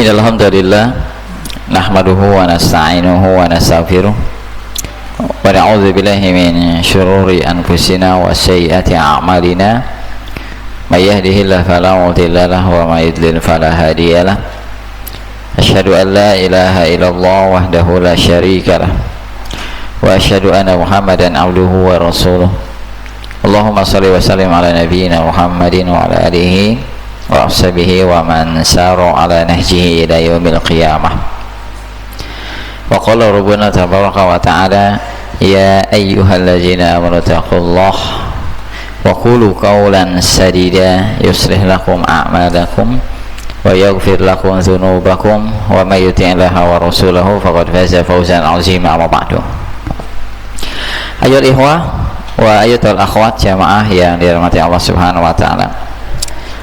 Alhamdulillah nahmaduhu wa nasta'inuhu wa nastaghfiruh wa na'udzu billahi min syururi anfusina wa sayyiati a'malina may yahdihillahu fala mudilla lahu wa may yudlil fala hadiyalah. Asyhadu an la ilaha illallah wahdahu la syarika lah wa asyhadu anna Muhammadan abduhu wa rasuluh. Allahumma shalli wa sallim ala nabiyyina Muhammadin wa ala alihi wa ashabihi wa man sara ala nahjihi ila yaumil qiyamah. Wa qala rabbuna tabaraka wa ta'ala ya ayyuhallazina amanu taqullaha wa qulu qawlan sadida yuslih lakum a'malakum wa yaghfir lakum dhunubakum wa may yuti'illaha wa rasulahu faqad faza fawzan 'azima. Amma ba'du. Ayyuhal ikhwah wa ayyuhal akhwat jamaah yang dirahmati Allah Subhanahu wa taala.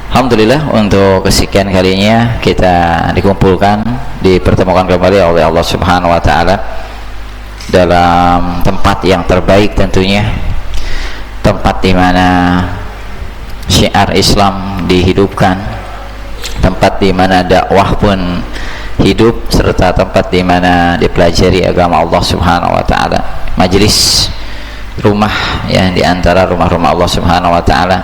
Alhamdulillah, untuk kesekian kalinya kita dikumpulkan, dipertemukan kembali oleh Allah Subhanahu wa taala dalam tempat yang terbaik, tentunya tempat di mana syiar Islam dihidupkan, tempat di mana dakwah pun hidup, serta tempat di mana dipelajari agama Allah Subhanahu wa taala. Majelis rumah yang di antara rumah-rumah Allah Subhanahu wa taala,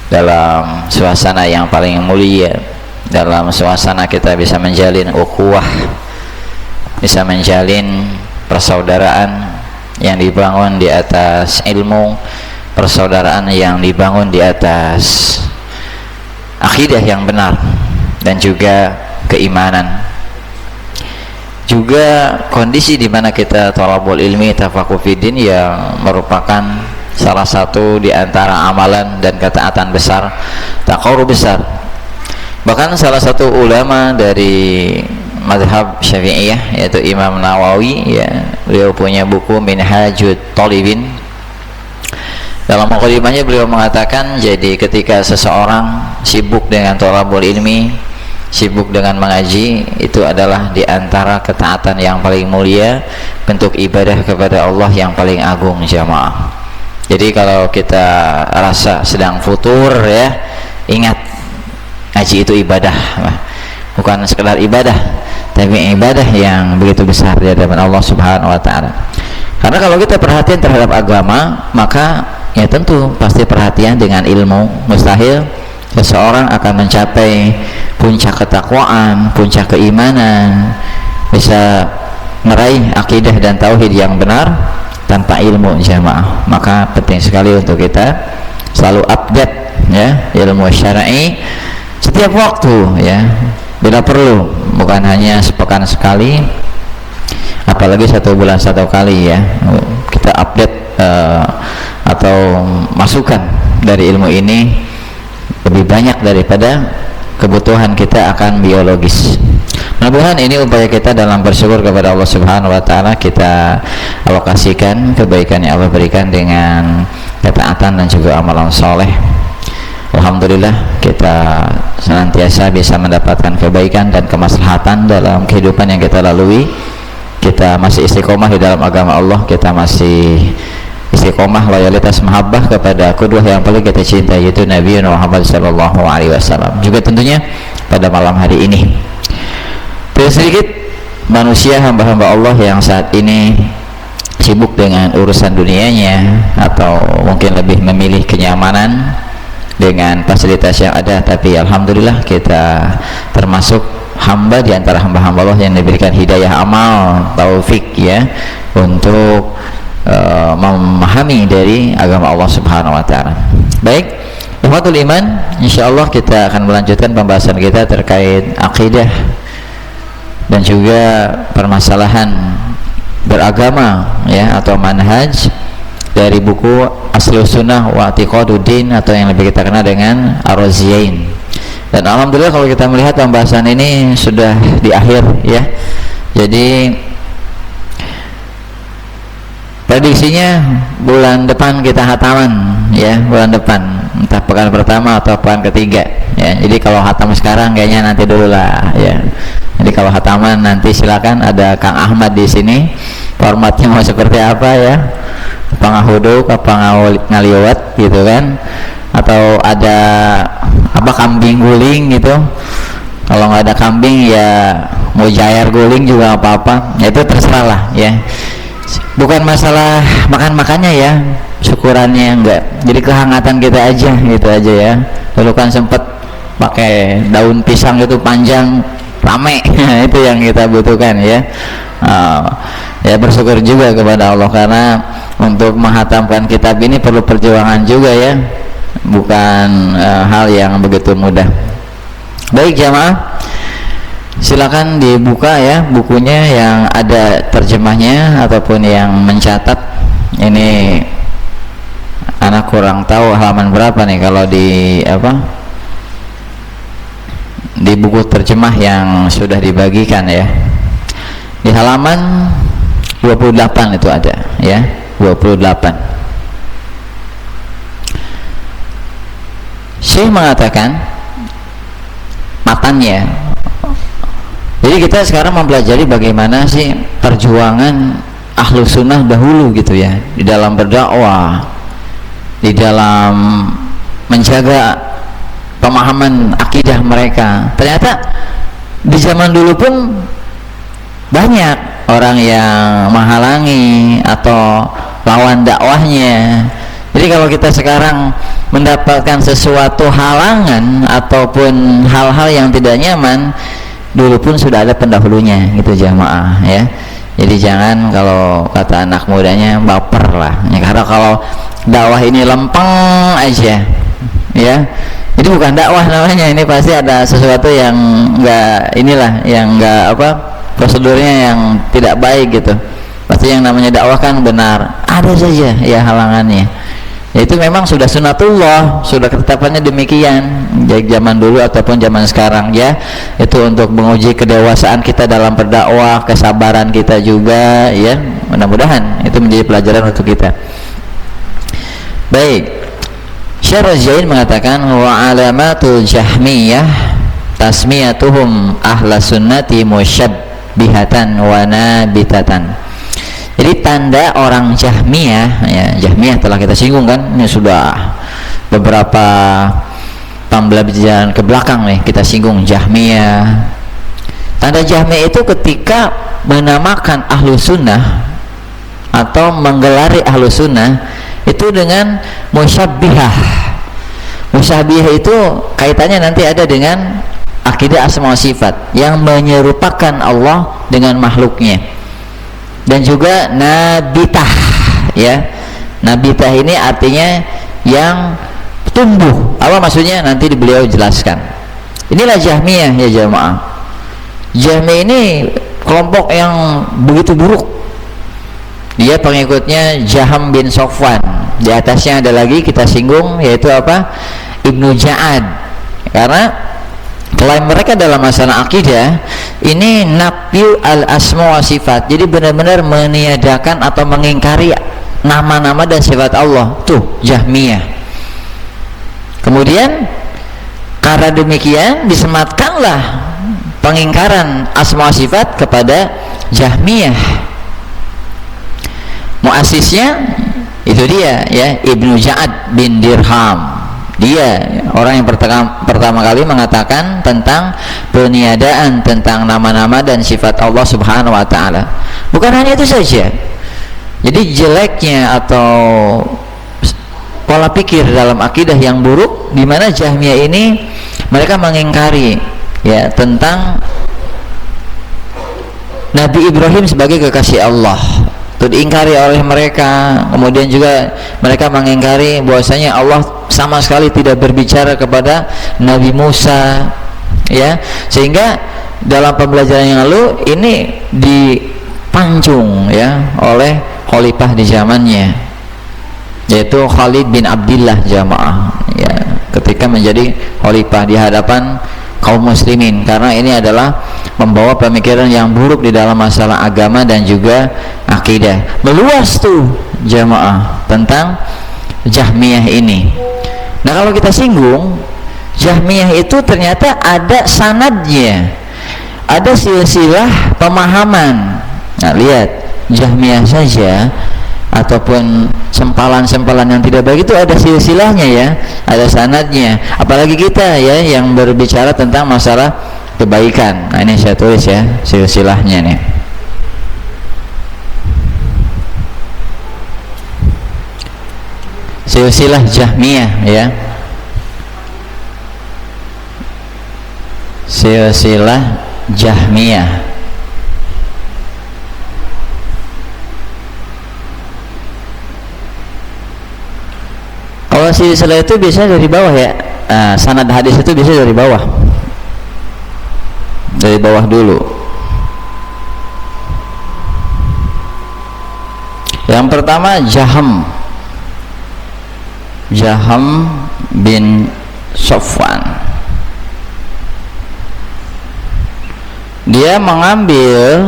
dalam suasana yang paling mulia, dalam suasana kita bisa menjalin ukhuwah, bisa menjalin persaudaraan yang dibangun di atas ilmu, persaudaraan yang dibangun di atas akidah yang benar dan juga keimanan. Juga kondisi di mana kita thalabul ilmi tafaqquh fiddin yang merupakan salah satu di antara amalan dan ketaatan besar, taqarrub besar. Bahkan salah satu ulama dari mazhab Syafi'iyah yaitu Imam Nawawi, ya, beliau punya buku Minhajut Thalibin. Dalam mukadimahnya beliau mengatakan, jadi ketika seseorang sibuk dengan thalabul ilmi, sibuk dengan mengaji, itu adalah di antara ketaatan yang paling mulia, bentuk ibadah kepada Allah yang paling agung, jamaah. Jadi kalau kita rasa sedang futur, ya, ingat ngaji itu ibadah, bukan sekedar ibadah, tapi ibadah yang begitu besar di hadapan Allah Subhanahu wa taala. Karena kalau kita perhatian terhadap agama, maka ya tentu pasti perhatian dengan ilmu. Mustahil seseorang akan mencapai puncak ketakwaan, puncak keimanan, bisa meraih akidah dan tauhid yang benar tanpa ilmu, jamaah. Maka penting sekali untuk kita selalu update, ya, ilmu syar'i setiap waktu, ya, bila perlu, bukan hanya sepekan sekali, apalagi 1 bulan 1 kali, ya, kita update atau masukan dari ilmu ini lebih banyak daripada kebutuhan kita akan biologis. Mudah-mudahan ini upaya kita dalam bersyukur kepada Allah Subhanahu wa taala, kita alokasikan kebaikan yang Allah berikan dengan ketaatan dan juga amalan soleh. Alhamdulillah, kita senantiasa bisa mendapatkan kebaikan dan kemaslahatan dalam kehidupan yang kita lalui. Kita masih istiqomah di dalam agama Allah, kita masih istiqomah loyalitas mahabbah kepada kedua yang paling kita cintai, yaitu Nabi Muhammad sallallahu alaihi wasallam. Juga tentunya pada malam hari ini tidak sedikit manusia, hamba-hamba Allah yang saat ini sibuk dengan urusan dunianya, atau mungkin lebih memilih kenyamanan dengan fasilitas yang ada. Tapi alhamdulillah, kita termasuk hamba di antara hamba-hamba Allah yang diberikan hidayah amal, taufik, ya, untuk memahami dari agama Allah Subhanahu wa taala. Baik, ikhwatul iman, insyaallah kita akan melanjutkan pembahasan kita terkait akidah dan juga permasalahan beragama, ya, atau manhaj dari buku Aslus Sunnah wa I'tiqaduddin, atau yang lebih kita kenal dengan Ar-Raziyain. Dan alhamdulillah kalau kita melihat pembahasan ini sudah di akhir, ya. Jadi prediksinya bulan depan kita hataman, ya, bulan depan, entah pekan pertama atau pekan ketiga, ya. Jadi kalau hatam sekarang kayaknya nanti dulu lah, ya. Jadi kalau hataman nanti silakan, ada Kang Ahmad di sini, formatnya mau seperti apa, ya, apa ngahuduk, apa ngaliwat gitu kan, atau ada apa kambing guling gitu, Kalau nggak ada kambing ya mau jair guling juga apa-apa, ya itu terserah lah ya. Bukan masalah makan-makannya ya, syukurannya enggak. Jadi kehangatan kita aja gitu aja ya. Dulu kan sempet pakai daun pisang itu panjang rame, itu yang kita butuhkan ya. Ya bersyukur juga kepada Allah karena untuk menghatamkan kitab ini perlu perjuangan juga ya, bukan hal yang begitu mudah. Baik jamaah, silakan dibuka ya bukunya yang ada terjemahnya ataupun yang mencatat. Ini anak kurang tahu halaman berapa nih kalau di di buku terjemah yang sudah dibagikan ya. Di halaman 28 itu ada ya, 28. Syekh mengatakan matanya. Jadi kita sekarang mempelajari bagaimana sih perjuangan ahlu sunnah dahulu gitu ya, di dalam berdakwah, di dalam menjaga pemahaman akidah mereka. Ternyata di zaman dulu pun banyak orang yang menghalangi atau lawan dakwahnya. Jadi kalau kita sekarang mendapatkan sesuatu halangan ataupun hal-hal yang tidak nyaman, dulu pun sudah ada pendahulunya gitu jamaah ya. Jadi jangan kalau kata anak mudanya baper lah ya, karena kalau dakwah ini lempeng aja ya, ini bukan dakwah namanya, ini pasti ada sesuatu yang enggak prosedurnya yang tidak baik gitu. Pasti yang namanya dakwah kan benar, ada saja ya halangannya. Ya, itu memang sudah sunatullah, sudah ketetapannya demikian, baik zaman dulu ataupun zaman sekarang ya. Itu untuk menguji kedewasaan kita dalam berdakwah, kesabaran kita juga ya. Mudah-mudahan itu menjadi pelajaran untuk kita. Baik, Syekh Rajain mengatakan wa alamatul jahmiyah tasmiyatuhum ahla sunnati musyabbihatan wa nabitatan. Jadi tanda orang Jahmiyah ya, Jahmiyah telah kita singgung kan, ini sudah beberapa pembelajaran ke belakang nih kita singgung Jahmiyah. Tanda Jahmiyah itu ketika menamakan ahlu sunnah atau menggelari ahlu sunnah itu dengan musyabbihah. Musyabbihah itu kaitannya nanti ada dengan akidah asma wa sifat yang menyerupakan Allah dengan makhluknya. Dan juga nabitah ya. Nabitah ini artinya yang tumbuh. Apa maksudnya? Nanti beliau jelaskan. Inilah Jahmiyah ya jamaah. Jahmiyah ini kelompok yang begitu buruk. Dia pengikutnya Jaham bin Sofwan. Di atasnya ada lagi kita singgung, yaitu apa? Ibnu Ja'ad. Karena klaim mereka dalam masalah akidah ini nafyu al asma wa sifat. Jadi benar-benar meniadakan atau mengingkari nama-nama dan sifat Allah. Tuh Jahmiyah. Kemudian karena demikian disematkanlah pengingkaran asma wa sifat kepada Jahmiyah. Muasisnya itu dia ya, Ibnu Ja'ad bin Dirham. Dia orang yang pertama kali mengatakan tentang peniadaan tentang nama-nama dan sifat Allah Subhanahu wa taala. Bukan hanya itu saja. Jadi jeleknya atau pola pikir dalam akidah yang buruk di mana Jahmiyah ini mereka mengingkari ya tentang Nabi Ibrahim sebagai kekasih Allah. Itu diingkari oleh mereka. Kemudian juga mereka mengingkari bahwasanya Allah sama sekali tidak berbicara kepada Nabi Musa ya, sehingga dalam pembelajaran yang lalu ini dipancung ya oleh khalifah di zamannya, yaitu Khalid bin Abdullah jamaah ya, ketika menjadi khalifah di hadapan kaum muslimin, karena ini adalah membawa pemikiran yang buruk di dalam masalah agama dan juga akidah. Meluas tuh jamaah tentang Jahmiyah ini. Nah kalau kita singgung Jahmiyah itu ternyata ada sanadnya, ada silsilah pemahaman. Nah lihat, Jahmiyah saja ataupun sempalan-sempalan yang tidak baik itu ada silsilahnya ya, ada sanadnya. Apalagi kita ya yang berbicara tentang masalah kebaikan. Nah, ini saya tulis ya silsilahnya nih. Silsilah Jahmiyah ya. Silsilah Jahmiyah. Kalau silsilah itu biasanya dari bawah ya. Sanad hadis itu biasanya dari bawah. Dari bawah dulu. Yang pertama Jaham bin Safwan. Dia mengambil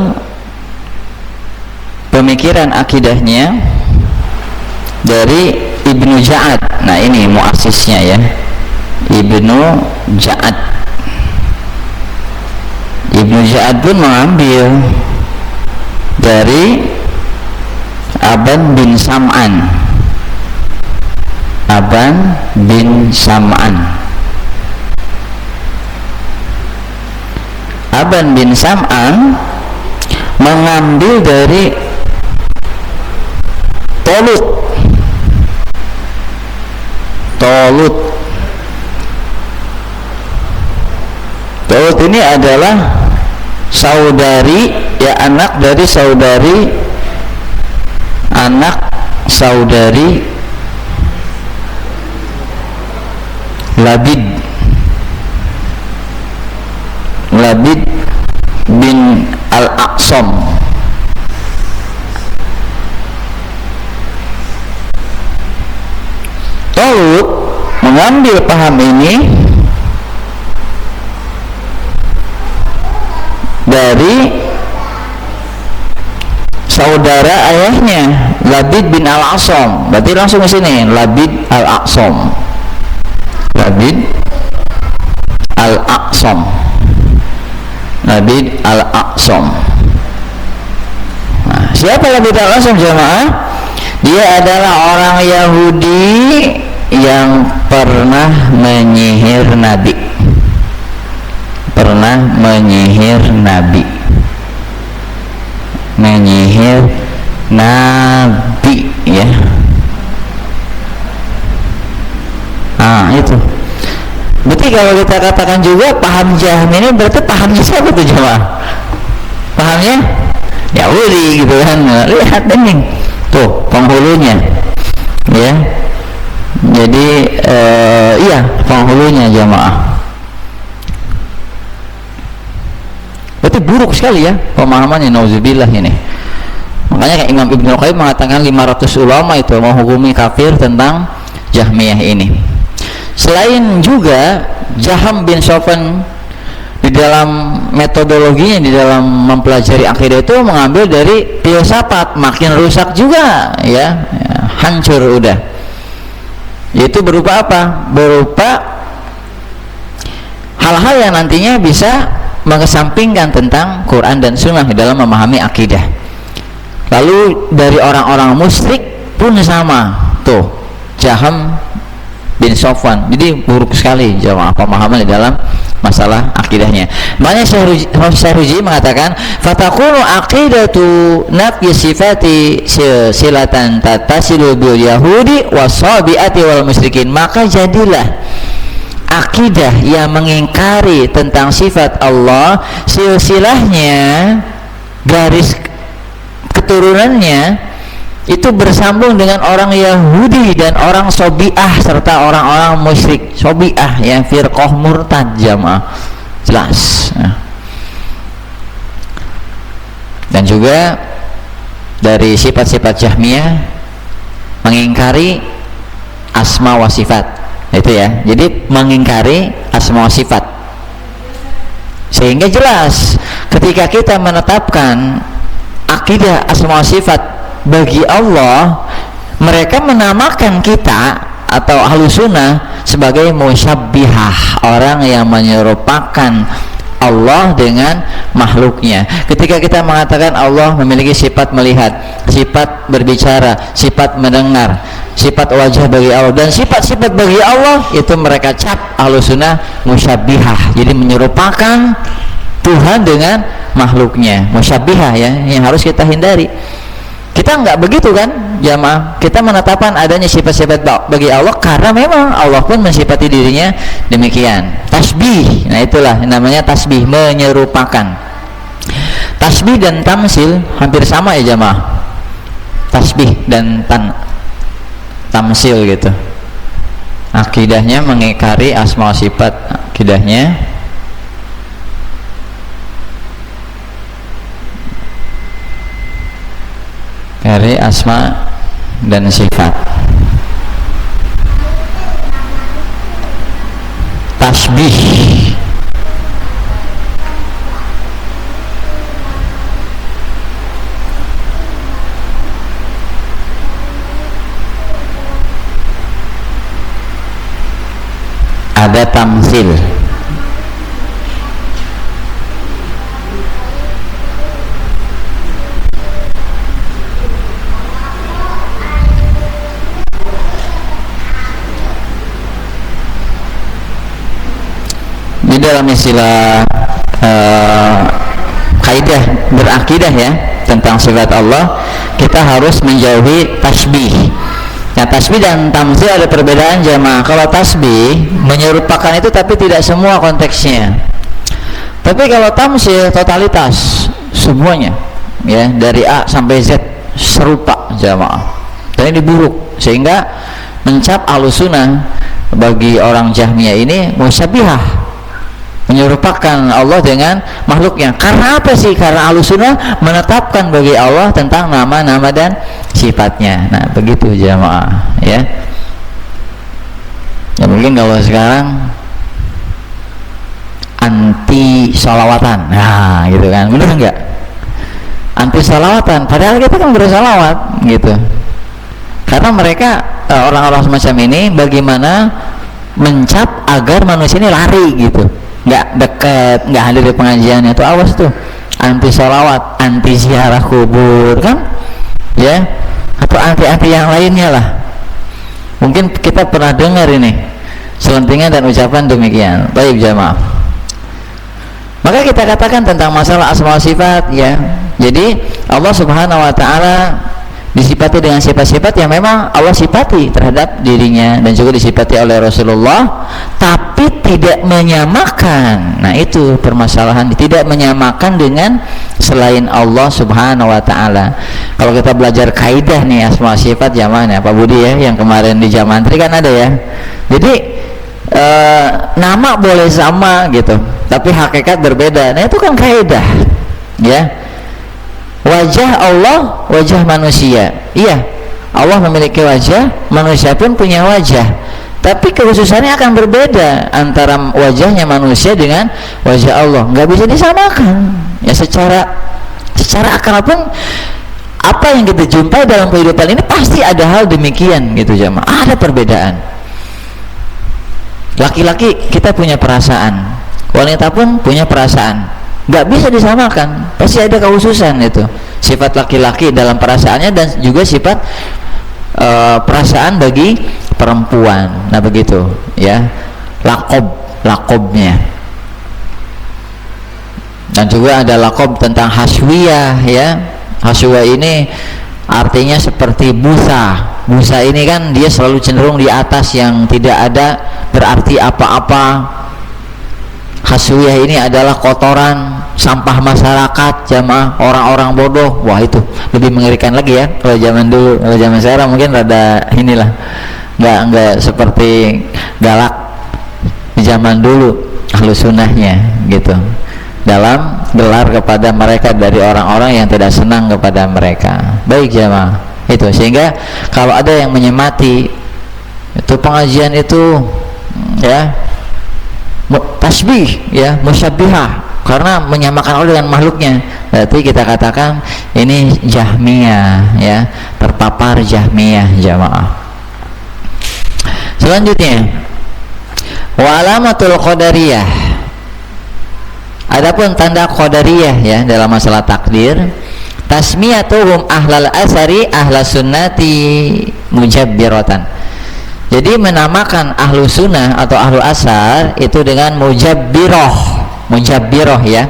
pemikiran akidahnya dari Ibnu Ja'ad. Nah, ini muasisnya ya, Ibnu Ja'ad. Ibnu Ja'ad pun mengambil dari Aban bin Sam'an. Aban bin Sam'an. Aban bin Sam'an mengambil dari Tolut. Tolut ini adalah saudari ya, anak saudari Labid bin Al-Aqsam. Tolut mengambil paham ini dari saudara ayahnya Labid bin Al-Aqsam. Berarti langsung ke sini Labid Al-Aqsam. Labid Al-Aqsam. Labid Al-Aqsam. Nah, siapa Labid Al-Aqsam jemaah? Dia adalah orang Yahudi yang pernah menyihir Nabi. Menyihir Nabi ya. Itu. Berarti kalau kita katakan juga paham Jahm ini berarti pahamnya siapa tuh jemaah? Pahamnya Yahudi gitu kan. Lihat ini tuh penghulunya ya. Jadi iya penghulunya jemaah. Berarti buruk sekali ya pemahamannya, nauzubillah ini. Makanya kayak Imam Ibnu Qayyim mengatakan 500 ulama itu menghukumi kafir tentang Jahmiyah ini. Selain juga Jaham bin Safwan di dalam metodologinya di dalam mempelajari akidah itu mengambil dari filsafat, makin rusak juga ya, hancur udah. Yaitu berupa apa? Berupa hal-hal yang nantinya bisa mengesampingkan tentang Quran dan Sunnah di dalam memahami akidah. Lalu dari orang-orang musyrik pun sama tuh, Jaham bin Safwan. Jadi buruk sekali jemaah pemahaman di dalam masalah akidahnya. Makanya Syahruji mengatakan fatakunu aqidatu nafyi sifati silatan tatasilu bil yahudi wasabiati wal musyrikin. Maka jadilah akidah yang mengingkari tentang sifat Allah, silsilahnya, garis keturunannya itu bersambung dengan orang Yahudi dan orang Sobiah serta orang-orang musyrik. Sobiah yang firqah murtad jamaah, jelas ya. Dan juga dari sifat-sifat Jahmiyah mengingkari asma wa sifat itu ya. Jadi mengingkari asma wa sifat, sehingga jelas ketika kita menetapkan akidah asma wa sifat bagi Allah, mereka menamakan kita atau Ahlus Sunnah sebagai musyabbihah, orang yang menyerupakan Allah dengan makhluknya. Ketika kita mengatakan Allah memiliki sifat melihat, sifat berbicara, sifat mendengar, sifat wajah bagi Allah, dan sifat-sifat bagi Allah itu mereka cap Ahlussunnah musyabbihah, jadi menyerupakan Tuhan dengan makhluknya, musyabbihah ya, yang harus kita hindari. Kita nggak begitu kan jamaah, kita menetapkan adanya sifat-sifat bagi Allah karena memang Allah pun mensifati dirinya demikian. Tasbih, nah itulah namanya tasbih, menyerupakan. Tasbih dan tamsil hampir sama ya jamaah, tasbih dan tamsil gitu, akidahnya mengingkari asma sifat, akidahnya dari asma dan sifat. Tasbih ada tamsil. Di dalam istilah kaidah berakidah ya tentang sifat Allah, kita harus menjauhi tasbih. Nah, tasbih dan tamsil ada perbedaan jamaah. Kalau tasbih menyerupakan itu tapi tidak semua konteksnya. Tapi kalau tamsil totalitas semuanya ya, dari A sampai Z serupa jamaah. Dan ini buruk, sehingga mencap Ahlussunnah bagi orang Jahmiyah ini musyabbihah, menyerupakan Allah dengan makhluknya. Karena apa sih? Karena Ahlussunnah menetapkan bagi Allah tentang nama-nama dan sifatnya. Nah begitu jamaah ya. Ya mungkin kalau sekarang anti sholawatan, nah gitu kan, bener nggak? Anti sholawatan, padahal kita kan bersolawat gitu. Karena mereka orang-orang semacam ini bagaimana mencap agar manusia ini lari gitu, nggak dekat, nggak hadir di pengajiannya. Itu awas tuh, anti sholawat, anti ziarah kubur kan ya, atau anti-anti yang lainnya lah. Mungkin kita pernah dengar ini selentingan dan ucapan demikian. Baik jamaah, maka kita katakan tentang masalah asma sifat ya. Jadi Allah subhanahu wa ta'ala disifati dengan sifat-sifat yang memang Allah sifati terhadap dirinya dan juga disifati oleh Rasulullah, tapi tidak menyamakan. Nah itu permasalahan, tidak menyamakan dengan selain Allah subhanahu wa ta'ala. Kalau kita belajar kaidah nih asma sifat zamannya Pak Budi ya, yang kemarin di Jamantri kan ada ya. Jadi nama boleh sama gitu, tapi hakikat berbeda. Nah itu kan kaidah ya. Wajah Allah, wajah manusia. Iya, Allah memiliki wajah, manusia pun punya wajah. Tapi kekhususannya akan berbeda antara wajahnya manusia dengan wajah Allah. Nggak bisa disamakan. Ya secara akal pun apa yang kita jumpai dalam kehidupan ini pasti ada hal demikian gitu jamaah. Ada perbedaan. Laki-laki kita punya perasaan, wanita pun punya perasaan. Nggak bisa disamakan, pasti ada kekhususan itu sifat laki-laki dalam perasaannya dan juga sifat perasaan bagi perempuan. Nah begitu ya, lakobnya, dan juga ada lakob tentang haswiyah ya. Haswiyah ini artinya seperti busa. Busa ini kan dia selalu cenderung di atas yang tidak ada berarti apa-apa. Haswiyah ini adalah kotoran, sampah masyarakat jamaah, orang-orang bodoh. Wah itu lebih mengerikan lagi ya kalau zaman dulu. Kalau zaman sekarang mungkin rada inilah, nggak seperti galak di zaman dulu Ahlussunnahnya gitu, dalam gelar kepada mereka dari orang-orang yang tidak senang kepada mereka. Baik jamaah itu, sehingga kalau ada yang menyemati itu pengajian itu ya tasbih ya, musyabbihah, karena menyamakan Allah dengan makhluknya, berarti kita katakan ini Jahmiyah ya, terpapar Jahmiyah jamaah. Selanjutnya wa alamatul qadariyah. Adapun tanda qadariyah ya dalam masalah takdir, tasmiyatuhum ahlal asari ahlas sunnati mujabbiratan. Jadi menamakan ahlu sunnah atau ahlu asar itu dengan mujabbiroh ya.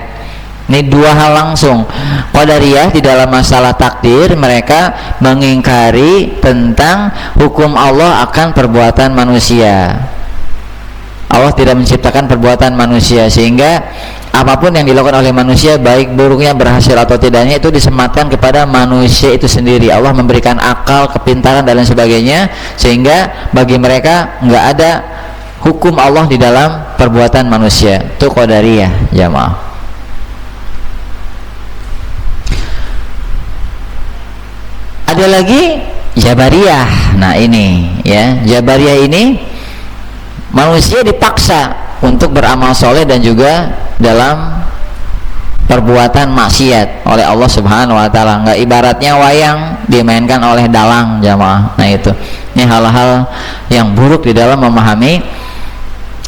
Ini dua hal langsung. Qadariyah di dalam masalah takdir mereka mengingkari tentang hukum Allah akan perbuatan manusia. Allah tidak menciptakan perbuatan manusia, sehingga apapun yang dilakukan oleh manusia, baik buruknya, berhasil atau tidaknya, itu disematkan kepada manusia itu sendiri. Allah memberikan akal, kepintaran dan lain sebagainya, sehingga bagi mereka nggak ada hukum Allah di dalam perbuatan manusia. Itu Qadariyah, jamaah. Ada lagi Jabariyah. Nah ini ya, Jabariyah ini manusia dipaksa untuk beramal soleh dan juga dalam perbuatan maksiat oleh Allah Subhanahu wa taala. Enggak ibaratnya wayang dimainkan oleh dalang, jamaah. Nah itu. Ini hal-hal yang buruk di dalam memahami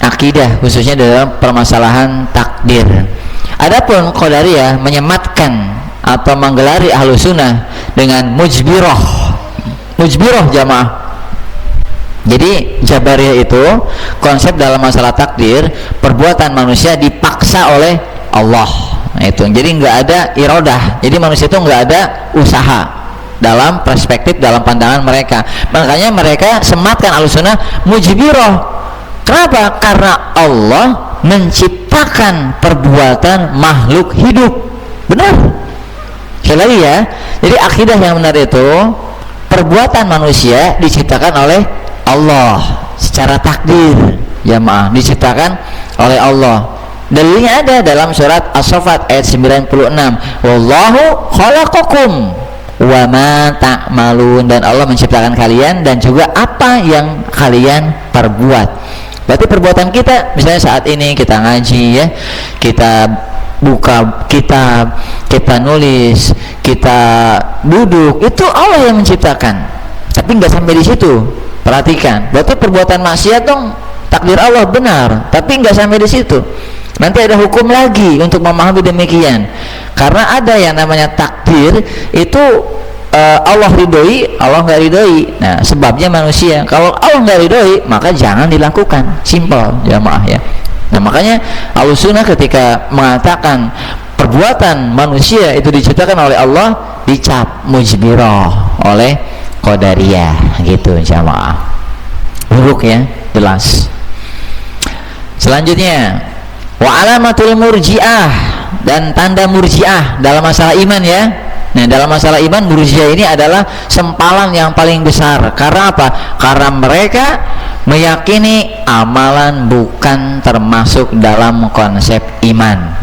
akidah, khususnya dalam permasalahan takdir. Adapun Qadariyah menyematkan atau menggelari ahlu sunnah dengan mujbiroh, jamaah. Jadi Jabariyah itu konsep dalam masalah takdir, perbuatan manusia dipaksa oleh Allah. Nah itu, jadi nggak ada iradah. Jadi manusia itu nggak ada usaha dalam perspektif, dalam pandangan mereka. Makanya mereka sematkan ahlussunnah mujbiroh. Kenapa? Karena Allah menciptakan perbuatan makhluk hidup. Benar. Sekali lagi ya. Jadi akidah yang benar itu perbuatan manusia diciptakan oleh Allah secara takdir, jamaah, diciptakan oleh Allah. Dalilnya ada dalam surat As-Saffat ayat 96. Wallahu khalaqakum wa ma ta'malun, dan Allah menciptakan kalian dan juga apa yang kalian perbuat. Berarti perbuatan kita, misalnya saat ini kita ngaji ya, kita buka kitab, kita nulis, kita duduk, itu Allah yang menciptakan. Tapi nggak sampai di situ. Perhatikan, berarti perbuatan maksiat dong, takdir Allah benar, tapi nggak sampai di situ. Nanti ada hukum lagi untuk memahami demikian. Karena ada yang namanya takdir itu Allah ridhoi, Allah nggak ridhoi. Nah, sebabnya manusia. Kalau Allah nggak ridhoi, maka jangan dilakukan. Simple, jamaah ya. Nah, makanya Ahlussunnah ketika mengatakan perbuatan manusia itu diciptakan oleh Allah, dicap mujbirah oleh Qadariyah, gitu jamaah. Buruk ya, jelas. Selanjutnya, wa alamatul murji'ah, dan tanda murji'ah dalam masalah iman ya. Nah, dalam masalah iman, murji'ah ini adalah sempalan yang paling besar. Karena apa? Karena mereka meyakini amalan bukan termasuk dalam konsep iman.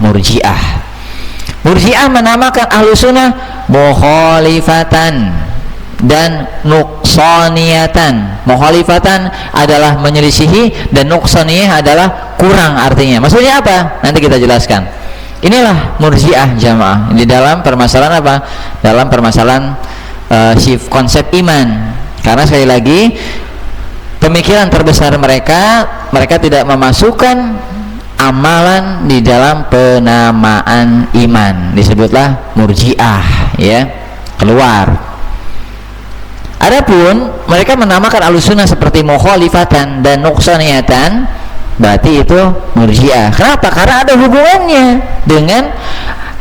Murji'ah menamakan Ahlussunnah mukhalifatan dan nuqsaniyatan. Mukhalifatan adalah menyelisihi, dan nuqsaniyah adalah kurang artinya. Maksudnya apa? Nanti kita jelaskan. Inilah Murji'ah, jamaah, di dalam permasalahan apa? Dalam permasalahan konsep iman. Karena sekali lagi, pemikiran terbesar mereka tidak memasukkan amalan di dalam penamaan iman. Disebutlah Murji'ah ya, keluar. Adapun mereka menamakan Ahlussunnah seperti mukhalifatan dan nuqsaniyatan, berarti itu Murji'ah. Kenapa? Karena ada hubungannya dengan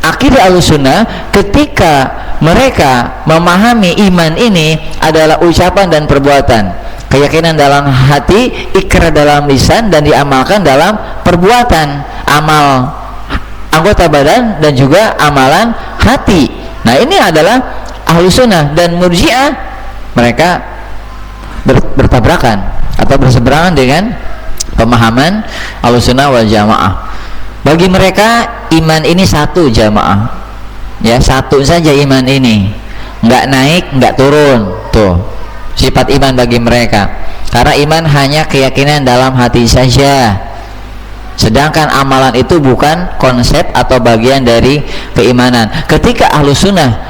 akidah Ahlussunnah. Ketika mereka memahami iman ini adalah ucapan dan perbuatan, keyakinan dalam hati, ikrar dalam lisan, dan diamalkan dalam perbuatan, amal anggota badan dan juga amalan hati. Nah, ini adalah Ahlussunnah. Dan Murji'ah mereka bertabrakan atau berseberangan dengan pemahaman Ahlussunnah wal Jamaah. Bagi mereka iman ini satu, jamaah ya, satu saja iman ini, nggak naik nggak turun. Tuh sifat iman bagi mereka. Karena iman hanya keyakinan dalam hati saja, sedangkan amalan itu bukan konsep atau bagian dari keimanan. Ketika Ahlussunnah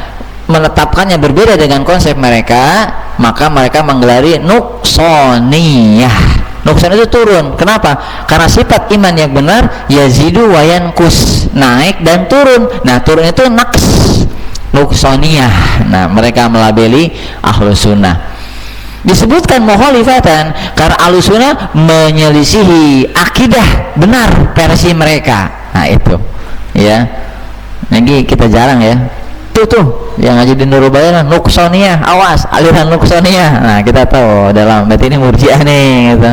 menetapkannya berbeda dengan konsep mereka, maka mereka menggelari nuqsaniyah. Nuqsan itu turun. Kenapa? Karena sifat iman yang benar yazidu wa yanqus, naik dan turun. Nah, turun itu naqs. nuqsaniyah. Nah, mereka melabeli Ahlus Sunnah. Disebutkan mukhalifatan karena Ahlus Sunnah menyelisihi akidah benar versi mereka. Nah, itu ya. Lagi kita jarang ya. Tuh yang ngaji di Nurul Bayan nuqsaniyah, awas aliran nuqsaniyah. Nah, kita tahu dalam berarti ini murji'ah nih gitu.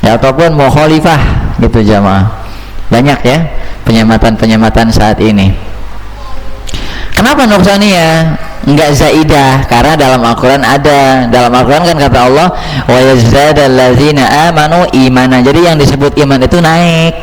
Ya, ataupun mukhalifah gitu jamaah. Banyak ya penyematan saat ini. Kenapa nuqsaniyah? Enggak zaidah, karena dalam Al-Quran ada. Dalam Al-Quran kan kata Allah, wa yazdadal ladzina amanu imana. Jadi yang disebut iman itu naik,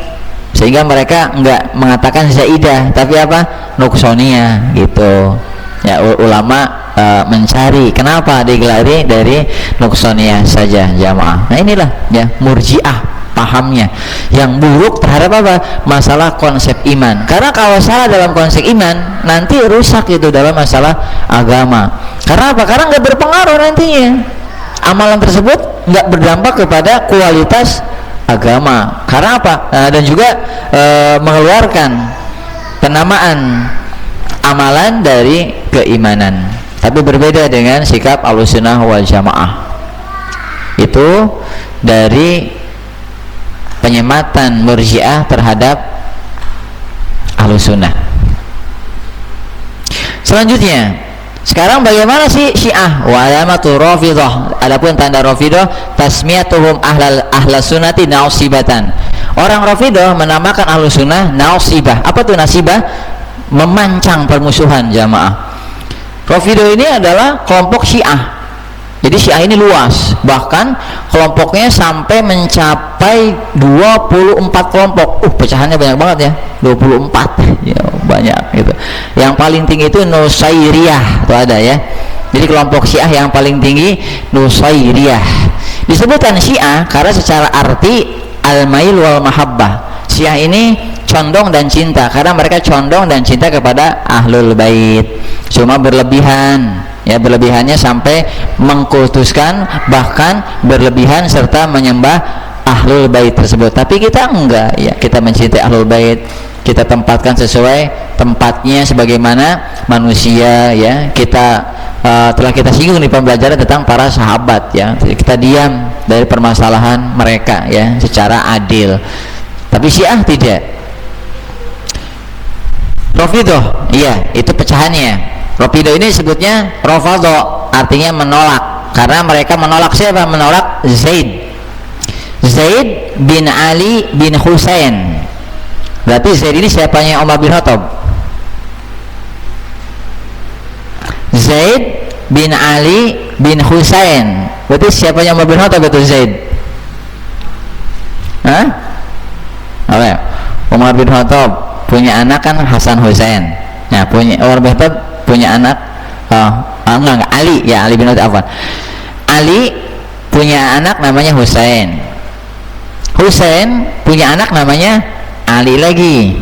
sehingga mereka enggak mengatakan zaidah, tapi apa? Nuqsaniyah gitu. Ya, ulama mencari kenapa digelari dari nuqsaniyah saja jamaah. Nah, inilah ya murji'ah pahamnya yang buruk terhadap apa? Masalah konsep iman. Karena kalau salah dalam konsep iman, nanti rusak itu dalam masalah agama. Karena apa? Karena nggak berpengaruh nantinya. Amalan tersebut nggak berdampak kepada kualitas agama. Karena apa? Dan juga mengeluarkan penamaan amalan dari keimanan. Tapi berbeda dengan sikap Ahlussunnah wal Jamaah. Itu dari penyematan murji'ah terhadap Ahlussunnah. Selanjutnya, sekarang bagaimana sih Syiah? Wa alamatu Rafidhah. Adapun tanda Rafidhah, tasmiyatuhum ahlas sunnati nausibatan. Orang Rafidhah menamakan Ahlussunnah nausibah. Apa tuh nasibah? Memancang permusuhan jamaah. Rafidhah ini adalah kelompok Syiah. Jadi Syiah ini luas, bahkan kelompoknya sampai mencapai 24 kelompok. Pecahannya banyak banget ya, 24 ya, banyak gitu. Yang paling tinggi itu Nusairiyah, itu ada ya. Jadi kelompok Syiah yang paling tinggi Nusairiyah. Disebutkan Syiah karena secara arti al-mail wal mahabbah. Syiah ini condong dan cinta, karena mereka condong dan cinta kepada Ahlul Bait. Cuma berlebihan. Ya, berlebihannya sampai mengkultuskan, bahkan berlebihan serta menyembah Ahlul Bait tersebut. Tapi kita enggak ya, kita mencintai Ahlul Bait, kita tempatkan sesuai tempatnya sebagaimana manusia ya. Kita telah kita singgung di pembelajaran tentang para sahabat ya. Kita diam dari permasalahan mereka ya secara adil. Tapi Syiah tidak. Rafidhah, iya, itu pecahannya. Rafidhah ini sebutnya Rafadha, artinya menolak. Karena mereka menolak siapa? Menolak Zaid. Zaid bin Ali bin Husain. Berarti Zaid ini siapanya Umar bin Khattab? Zaid bin Ali bin Husain. Berarti siapanya Umar bin Khattab itu Zaid? Hah? Apa ya? Umar bin Khattab punya anak kan Hasan Husain. Nah, punya Umar bin Khattab punya anak enggak Ali ya, Ali bin Abi Thalib. Ali punya anak namanya Husain. Husain punya anak namanya Ali lagi.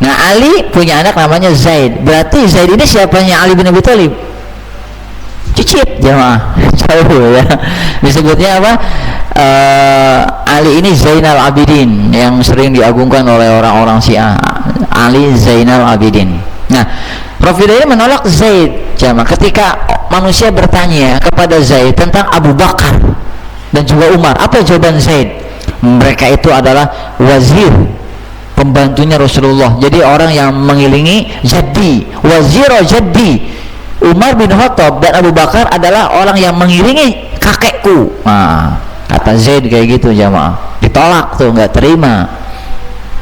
Nah, Ali punya anak namanya Zaid. Berarti Zaid ini siapanya Ali bin Abi Thalib? Cicit jemaah. Jauh ya. Disebutnya apa? Ali ini Zainal Abidin, yang sering diagungkan oleh orang-orang Syiah. Ali Zainal Abidin. Nah, Rafidhah ini menolak Zaid jamaah. Ketika manusia bertanya kepada Zaid tentang Abu Bakar dan juga Umar, apa jawaban Zaid? Mereka itu adalah wazir, pembantunya Rasulullah. Jadi orang yang mengiringi jadi wazir jadi. Umar bin Khattab dan Abu Bakar adalah orang yang mengiringi kakekku. Nah, kata Zaid kayak gitu jamaah. Ditolak tuh, nggak terima.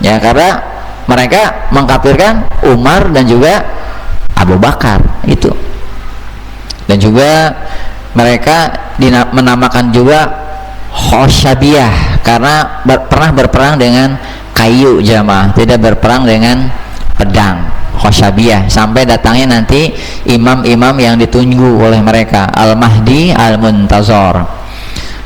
Ya, karena mereka mengkafirkan Umar dan juga Abu Bakar itu. Dan juga mereka menamakan juga Khosyabiyah karena pernah berperang dengan kayu jamaah, tidak berperang dengan pedang. Khosyabiyah, sampai datangnya nanti imam-imam yang ditunggu oleh mereka, Al-Mahdi Al-Muntazar.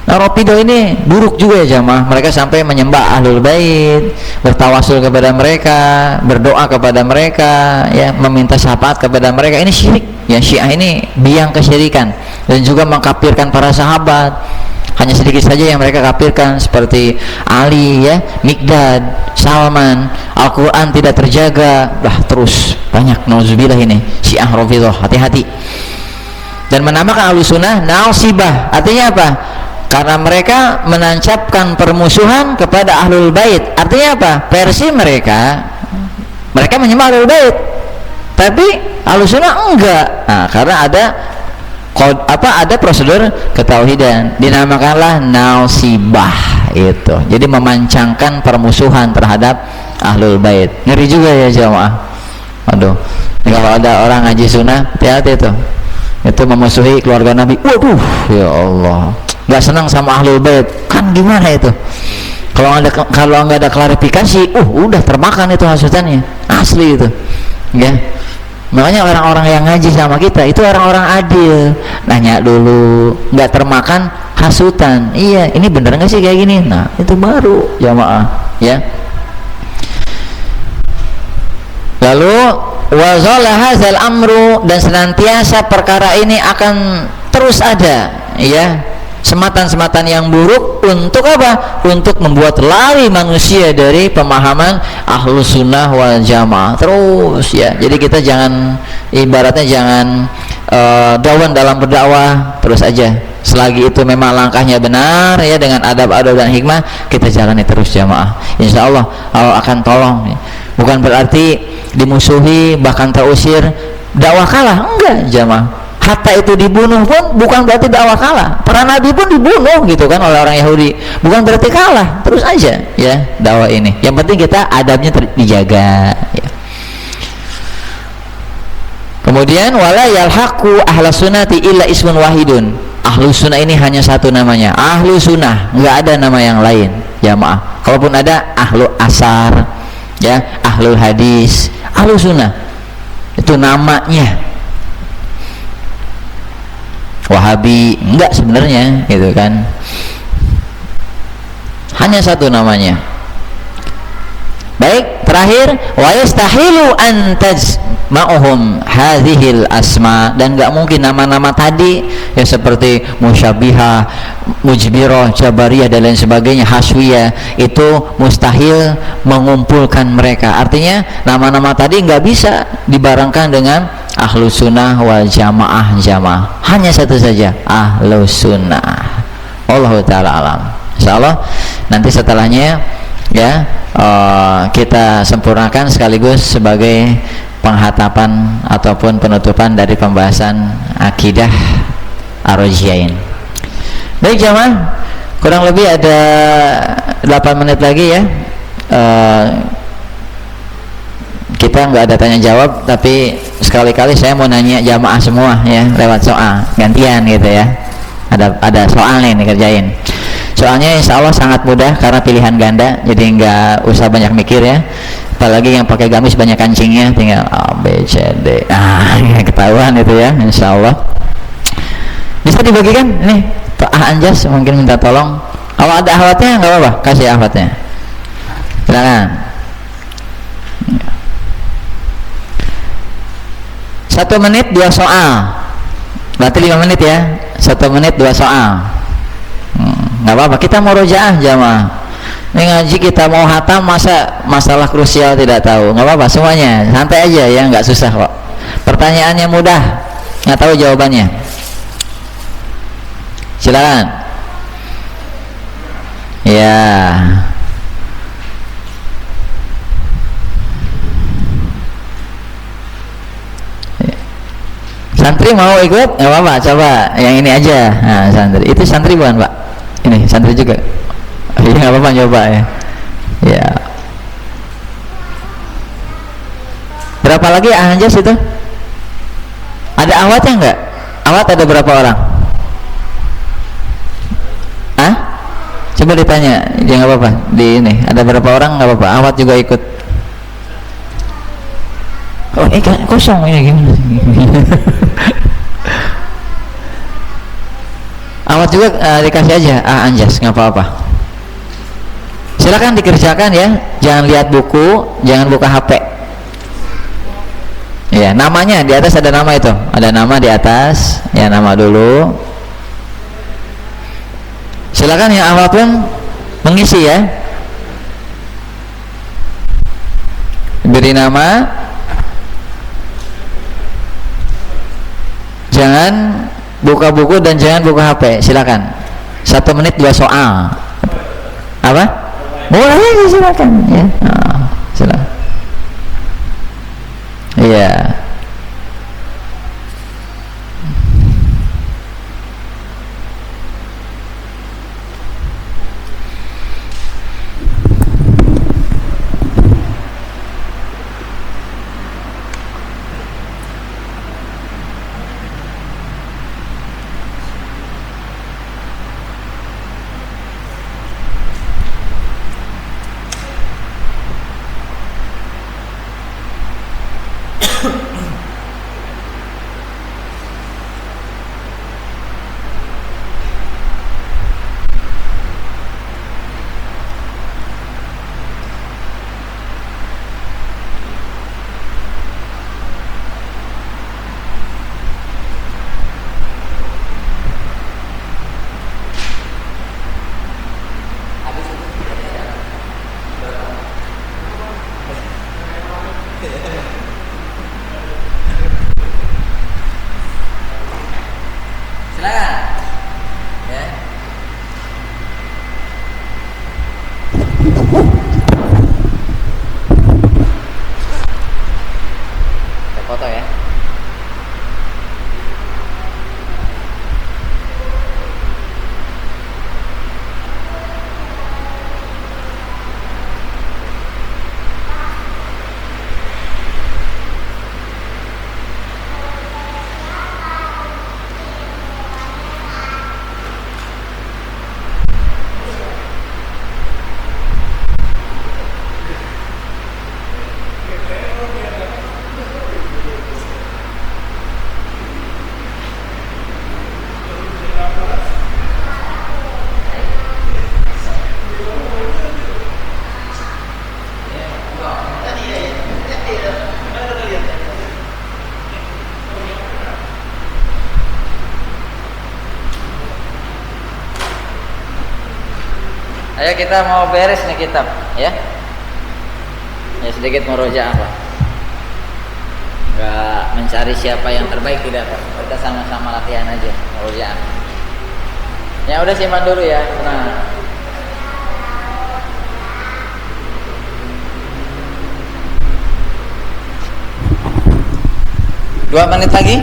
Nah, Rafidhah ini buruk juga ya jamaah. Mereka sampai menyembah Ahlul Bait, bertawasul kepada mereka, berdoa kepada mereka, ya, meminta syafaat kepada mereka. Ini syirik. Ya, Syiah ini biang kesyirikan dan juga mengkafirkan para sahabat. hanya sedikit saja yang mereka kafirkan, seperti Ali ya, Mikdad, Salman. Al-Quran tidak terjaga, terus banyak. Nauzubillah ini Syiah Rafidhah, hati-hati. Dan menamakan Ahlussunnah nasibah, artinya apa? Karena mereka menancapkan permusuhan kepada Ahlul Bait. Artinya apa? Versi mereka menyembah Ahlul Bait, tapi Ahlussunnah enggak. Nah, karena ada prosedur ketauhidan, dinamakanlah nasibah itu. Jadi memancangkan permusuhan terhadap Ahlul Bait. Ngeri juga ya jamaah. Aduh, kalau ada orang ngaji sunnah, hati-hati itu memusuhi keluarga Nabi. Waduh, ya Allah, nggak senang sama Ahlul Bait, kan gimana itu? Kalau nggak ada klarifikasi, udah termakan itu hasutannya, asli itu, ya. Makanya orang-orang yang ngaji sama kita itu orang-orang adil, nanya dulu, nggak termakan hasutan. Iya, ini bener nggak sih kayak gini? Nah, itu baru jamaah, ya. Lalu wazala hazal amru, dan senantiasa perkara ini akan terus ada, ya, sematan-sematan yang buruk. Untuk apa? Untuk membuat lari manusia dari pemahaman Ahlussunnah wal Jamaah terus, ya. Jadi kita jangan, ibaratnya jangan dawan dalam berdakwah, terus aja. Selagi itu memang langkahnya benar, ya, dengan adab-adab dan hikmah, kita jalani terus jamaah. Insya Allah Allah akan tolong. Bukan berarti dimusuhi bahkan terusir dakwah kalah, enggak jamaah. Hatta itu dibunuh pun bukan berarti dakwah kalah. Para nabi pun dibunuh gitu kan oleh orang Yahudi, bukan berarti kalah. Terus aja ya dakwah ini. Yang penting kita adabnya dijaga, ya. Kemudian wala yalhaqu ahlussunnati illa ismun wahidun. Ahlussunnah ini hanya satu namanya, Ahlussunnah, enggak ada nama yang lain jamaah. Kalaupun ada ahlu asar, ya, ahlul hadis, Ahlussunnah itu namanya. Wahabi enggak sebenarnya, gitu kan. Hanya satu namanya. Baik, terakhir wa yastahilu an tajma'uhum hadhil asma, dan enggak mungkin nama-nama tadi ya seperti musyabbihah, mujbirah, jabariyah dan lain sebagainya, haswiyah, itu mustahil mengumpulkan mereka. Artinya nama-nama tadi enggak bisa dibarengkan dengan Ahlussunnah wal Jamaah. Hanya satu saja, Ahlussunnah. Allahu taala alam. Insyaallah nanti setelahnya, ya, kita sempurnakan sekaligus sebagai penghatapan ataupun penutupan dari pembahasan akidah Ar-Rajiyain. Baik jamaah, kurang lebih ada 8 menit lagi, ya. Kita nggak ada tanya jawab, tapi sekali-kali saya mau nanya jamaah semua, ya, lewat soal gantian gitu, ya. Ada soal nih dikerjain. Soalnya insya Allah sangat mudah karena pilihan ganda, jadi nggak usah banyak mikir, ya. Apalagi yang pakai gamis banyak kancingnya, tinggal A, B, C, D. Ketahuan itu, ya, insya Allah. Bisa dibagikan nih, Pak Anjas mungkin minta tolong. Kalau ada ahwatnya nggak apa-apa, kasih ahwatnya. Silakan. 1 menit 2 soal. Berarti 5 menit, ya. 1 menit 2 soal. Nggak apa-apa, kita mau rojaah jamaah. Ini ngaji kita mau hatam, masa masalah krusial tidak tahu. Nggak apa-apa, semuanya santai aja, ya, nggak susah kok. Pertanyaannya mudah, nggak tahu jawabannya. Silakan. Ya. Santri mau ikut? Nggak apa-apa, coba yang ini aja. Nah, santri itu santri bukan, Pak? Ini santri juga. Iya, nggak apa-apa, coba, ya. Ya. Berapa lagi Anjas itu? Ada awatnya nggak? Awat ada berapa orang? Hah? Coba ditanya, ya nggak apa-apa. Di ini ada berapa orang, nggak apa-apa. Awat juga ikut. Oh, kosong ini gimana? Awat juga dikasih aja Anjas, nggak apa-apa. Silakan dikerjakan, ya. Jangan lihat buku, jangan buka HP. Ya, namanya di atas ada nama itu, ada nama di atas, ya, nama dulu. Silakan yang awal pun mengisi ya. Beri nama, jangan buka buku dan jangan buka HP. Silakan. 1 menit 2 soal. Apa? Mulai aja silakan ya. Silakan. Iya. Ayo kita mau beres nih kitab ya. Ya sedikit murojaah lah. Enggak mencari siapa yang terbaik, tidak Pak. Kita sama-sama latihan aja murojaah. Ya udah simpan dulu ya. Nah. Dua menit lagi.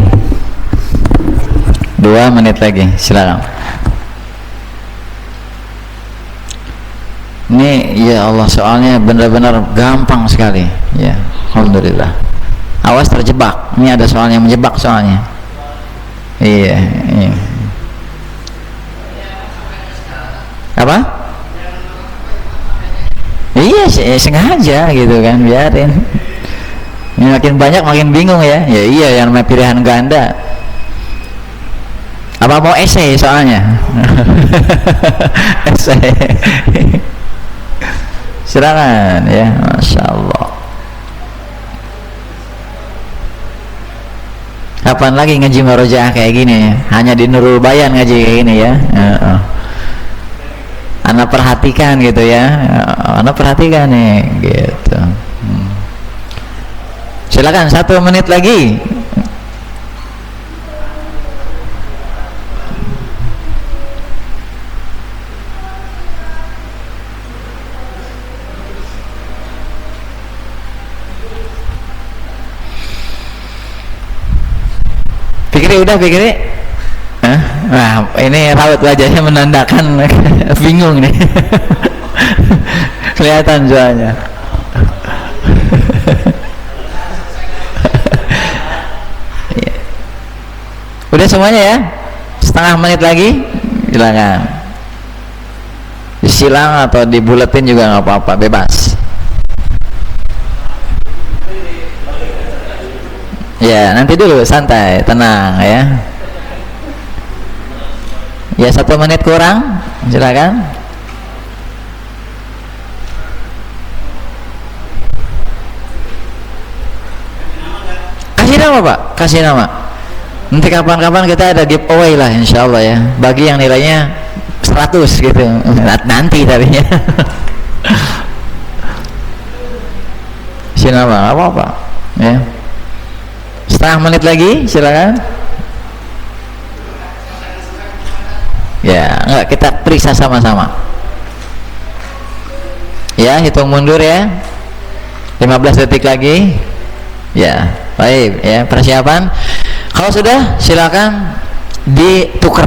2 menit lagi, silakan. Ini ya Allah soalnya benar-benar gampang sekali ya, alhamdulillah. Awas terjebak, ini ada soal yang menjebak soalnya. Iya, iya. Apa? Iya sengaja gitu kan, biarin. Ini makin banyak makin bingung ya. Ya iya, yang namanya pilihan ganda. Apa mau esai soalnya? Esai. Silakan ya, masya Allah. Kapan lagi ngaji murojaah kayak gini ya? Hanya di Nurul Bayan ngaji kayak gini ya. Anda perhatikan gitu ya. Anda perhatikan nih gitu. Silakan 1 menit lagi. Udah pikir nah ini raut wajahnya menandakan bingung nih. Kelihatan soalnya. Udah semuanya ya, 1/2 menit lagi, silakan disilang atau dibuletin juga nggak apa-apa, bebas. Ya nanti dulu, santai, tenang ya. Ya 1 menit kurang, silakan. Kasih nama Pak, kasih nama. Nanti kapan-kapan kita ada giveaway lah insya Allah ya. Bagi yang nilainya 100 gitu nanti tadinya. Siapa apa ya, setengah menit lagi silakan ya. Enggak, kita periksa sama-sama ya, hitung mundur ya, 15 detik lagi ya. Baik ya, persiapan. Kalau sudah silakan ditukar,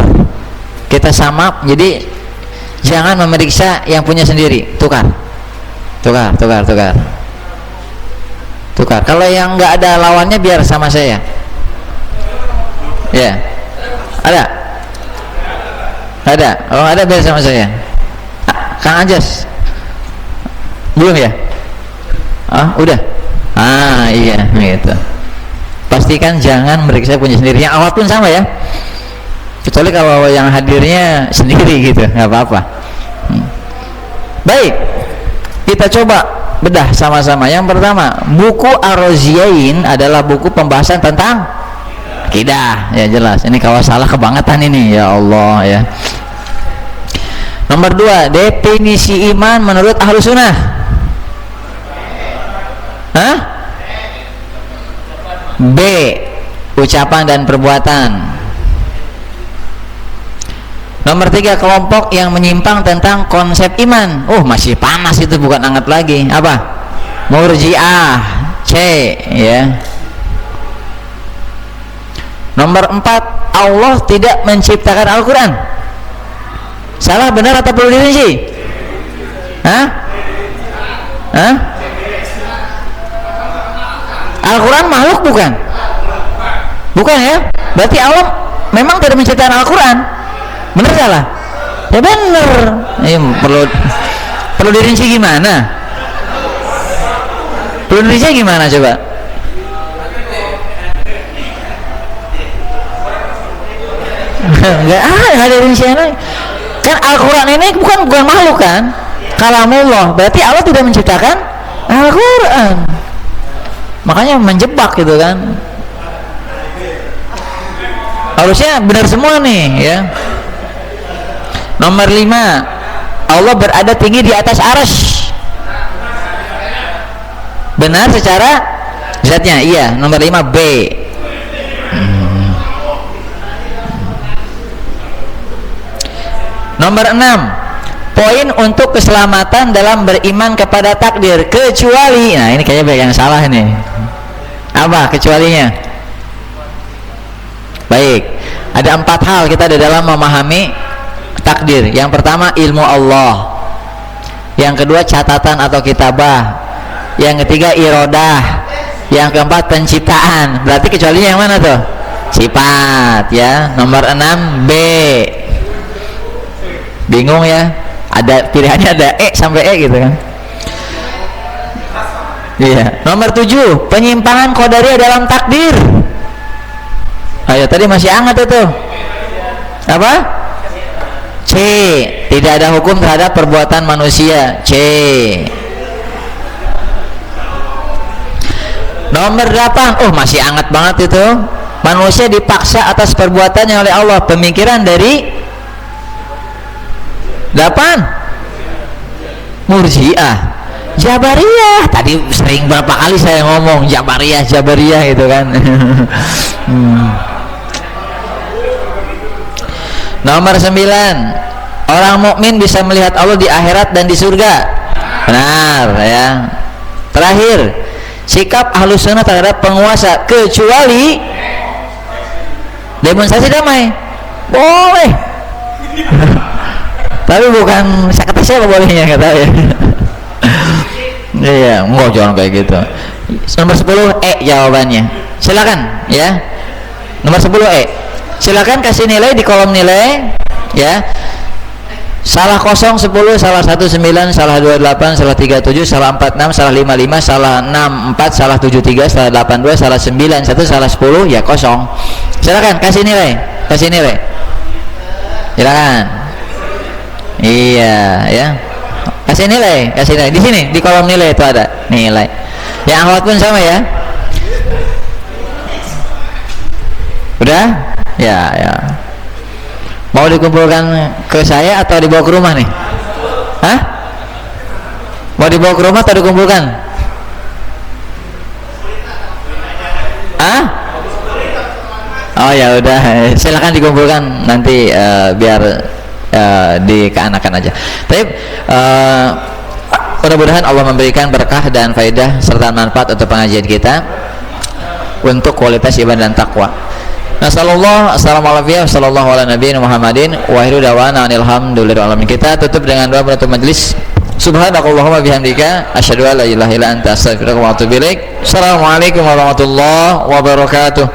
kita sama. Jadi jangan memeriksa yang punya sendiri, tukar. Kalau yang nggak ada lawannya biar sama saya ya. Ada oh ada, biar sama saya. Kang Anjas belum ya? Udah. Iya gitu. Pastikan jangan meriksa punya sendiri, yang awal pun sama ya, kecuali kalau yang hadirnya sendiri gitu, nggak apa-apa. Baik, kita coba bedah sama-sama. Yang pertama, buku Ar-Raziyain adalah buku pembahasan tentang akidah ya, jelas. Ini kalau salah kebangetan ini, ya Allah ya. Nomor 2, definisi iman menurut Ahlus Sunnah. B, ucapan dan perbuatan. Nomor 3, kelompok yang menyimpang tentang konsep iman. Masih panas itu, bukan hangat lagi. Apa? Murji'ah. C ya. Nomor 4, Allah tidak menciptakan Al-Quran. Salah, benar, atau perlu dirinci? Al-Quran makhluk bukan? Bukan ya? Berarti Allah memang tidak menciptakan Al-Quran. Bener salah? Ya bener. Perlu dirinci gimana? Perlu dirinci gimana coba? Enggak ada rinciannya. Kan Al-Quran ini bukan makhluk kan? Kalamullah. Berarti Allah tidak menciptakan Al-Quran. Makanya menjebak gitu kan. Harusnya benar semua nih ya. Nomor 5, Allah berada tinggi di atas arsy. Benar secara zatnya, iya. Nomor 5, B. Nomor 6, poin untuk keselamatan dalam beriman kepada takdir, kecuali, nah ini kayaknya banyak yang salah ini. Apa kecualinya? Baik, ada 4 hal kita di dalam memahami takdir. Yang pertama, ilmu Allah. Yang kedua, catatan atau kitabah. Yang ketiga, irodah. Yang keempat, penciptaan. Berarti kecualinya yang mana tuh? Sifat ya. Nomor 6, B. Bingung ya? Ada pilihannya, ada E sampai E gitu kan. Iya. Nomor 7, penyimpangan qadariyah dalam takdir. Ayo, tadi masih hangat itu. Apa? C, tidak ada hukum terhadap perbuatan manusia. C. Nomor 8, masih hangat banget itu. Manusia dipaksa atas perbuatannya oleh Allah. Pemikiran dari 8, Murji'ah. Jabariyah, tadi sering berapa kali saya ngomong Jabariyah gitu kan. Nomor 9, orang mukmin bisa melihat Allah di akhirat dan di surga. Benar ya. Terakhir, sikap Ahlus Sunnah terhadap penguasa, kecuali demonstrasi damai boleh. Tapi bukan kata siapa bolehnya, kata ya. Iya, enggak, jangan kayak gitu. Nomor 10, E jawabannya. Silakan ya. Nomor 10, E. Silakan kasih nilai di kolom nilai ya. Salah 0, 10, salah 1, 9, salah 28, salah 37, salah 46, salah 55, salah 64, salah 73, salah 82, salah 91, salah 10, ya 0. Silakan kasih nilai. Silakan. Iya ya. Kasih nilai di sini, di kolom nilai itu ada nilai. Yang akhwat pun sama ya. Udah? Ya. Mau dikumpulkan ke saya atau dibawa ke rumah nih? Hah? Mau dibawa ke rumah atau dikumpulkan? Hah? Oh ya udah, silakan dikumpulkan nanti biar dikeanakan aja. Tapi mudah-mudahan Allah memberikan berkah dan faedah serta manfaat untuk pengajian kita untuk kualitas ibadah dan takwa. Assalamualaikum warahmatullahi wabarakatuh. Wa akhiru da'wana alhamdulillahi rabbil alamin. Kita tutup dengan doa penutup majelis. Subhanakallahumma bihamdika asyhadu an la ilaha illa anta astaghfiruka wa atubu ilaik. Assalamualaikum warahmatullahi wabarakatuh.